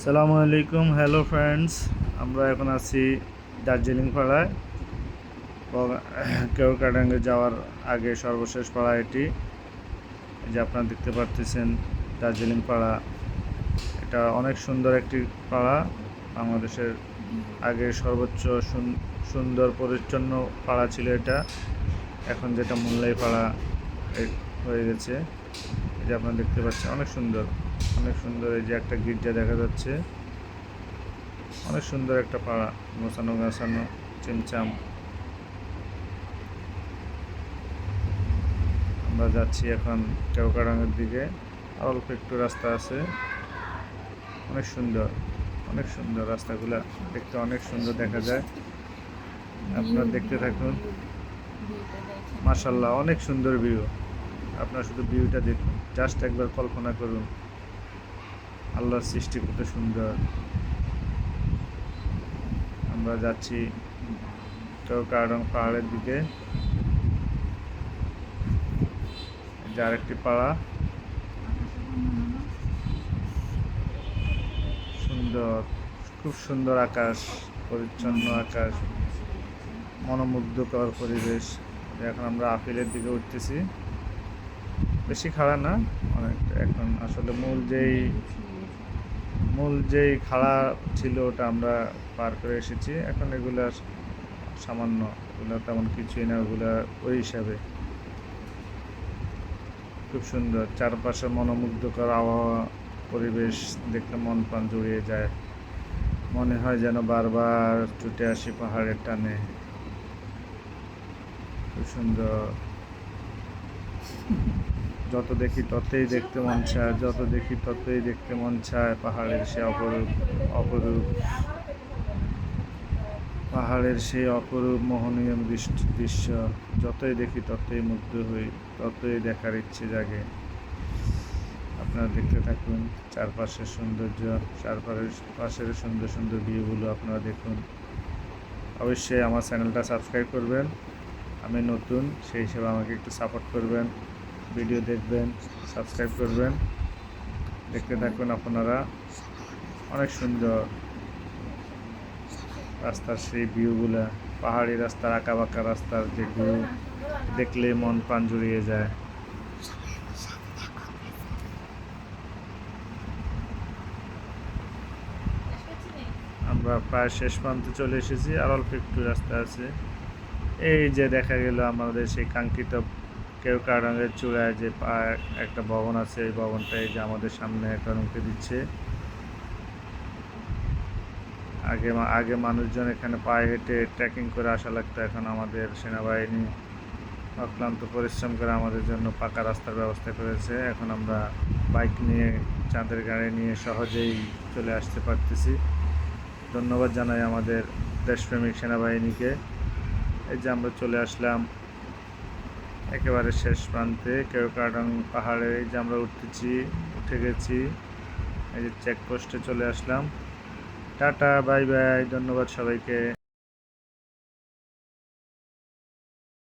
আসসালামু আলাইকুম, hello friends. আমরা এখন আছি দার্জিলিং পাড়ায়। কেওক্রাডাঙ্গে যাওয়ার আগে সর্বশেষ পাড়া এটি। এই যে আপনারা দেখতে পাচ্ছেন দার্জিলিং পাড়া। এটা অনেক সুন্দর একটি পাড়া, বাংলাদেশের আগে সর্বোচ্চ সুন্দর পরিচ্ছন্ন পাড়া ছিল এটা। এখন যেটা মোল্লাই পাড়া হয়ে গেছে। এই যে আপনারা দেখতে পাচ্ছেন অনেক সুন্দর, অনেক সুন্দর। এই যে একটা গির্জা দেখা যাচ্ছে, অনেক সুন্দর একটা পাড়া, গোছানো গাছানো, চিমচাম। আমরা যাচ্ছি এখন কেওক্রাডাঙ্গের দিকে। আর অল্প একটু রাস্তা আছে। অনেক সুন্দর, অনেক সুন্দর রাস্তাগুলা দেখতে অনেক সুন্দর দেখা যায়। আপনারা দেখতে থাকুন। মাশাআল্লাহ, অনেক সুন্দর ভিউ। আপনারা শুধু ভিউটা দেখুন, জাস্ট একবার কল্পনা করুন আল্লাহর সৃষ্টি কত সুন্দর। আমরা যাচ্ছি কেওক্রাডাং পাহাড়ের দিকে। যে আরেকটি পাড়া, সুন্দর, খুব সুন্দর আকাশ, পরিচ্ছন্ন আকাশ, মনোমুগ্ধকর পরিবেশ। এখন আমরা আপিলের দিকে উঠতেছি, বেশি খাড়া না অনেকটা। এখন আসলে মূল যেই খাড়া ছিল ওটা আমরা পার করে এসেছি। এখন এগুলা সামান্য, এগুলো তেমন কিছুই না, ওগুলা ওই হিসাবে। খুব সুন্দর চারপাশে মনোমুগ্ধকর আবহাওয়া, পরিবেশ দেখলে মন প্রাণ জুড়িয়ে যায়। মনে হয় যেন বারবার ছুটে আসি পাহাড়ের টানে। খুব সুন্দর, যত দেখি ততই দেখতে মন চায়, যত দেখি ততই দেখতে মন চায় পাহাড়ের সে অপরূপ অপরূপ পাহাড়ের সেই অপরূপ মোহনীয় দৃশ্য। যতই দেখি ততই মুগ্ধ হই, ততই দেখার ইচ্ছে জাগে। আপনারা দেখতে থাকুন চারপাশের সৌন্দর্য, চারপাশের সুন্দর সুন্দর ভিউগুলো আপনারা দেখুন। অবশ্যই আমার চ্যানেলটা সাবস্ক্রাইব করবেন। আমি নতুন, সেই হিসেবে আমাকে একটু সাপোর্ট করবেন। ভিডিও দেখবেন, সাবস্ক্রাইব করবেন। দেখতে থাকুন আপনারা। অনেক সুন্দর রাস্তার সেই ভিউগুলা, পাহাড়ি রাস্তার আঁকাবাঁকা রাস্তার যে ভিউ দেখলে মন প্রাণ জুড়িয়ে যায়। আমরা প্রায় শেষ প্রান্তে চলে এসেছি, আর অল্প একটু রাস্তা আছে। এই যে দেখা গেল আমাদের সেই কাঙ্ক্ষিত কেওক্রাডাঙ্গের চূড়ায় যে একটা ভবন আছে, এই ভবনটা এই যে আমাদের সামনে একটা রুখে দিচ্ছে। আগে মানুষজন এখানে পায়ে হেঁটে ট্রেকিং করে আসা লাগতো। এখন আমাদের সেনাবাহিনী অক্লান্ত পরিশ্রম করে আমাদের জন্য পাকা রাস্তার ব্যবস্থা করেছে। এখন আমরা বাইক নিয়ে, চাঁদের গাড়ি নিয়ে সহজেই চলে আসতে পারতেছি। ধন্যবাদ জানাই আমাদের দেশপ্রেমিক সেনাবাহিনীকে। এই যে আমরা চলে আসলাম একেবারে শেষ প্রান্তে কেওক্রাডাং পাহাড়ে। এই যে আমরা উঠে গেছি। এই যে চেকপোস্টে চলে আসলাম। টাটা, বাই বাই, ধন্যবাদ সবাইকে।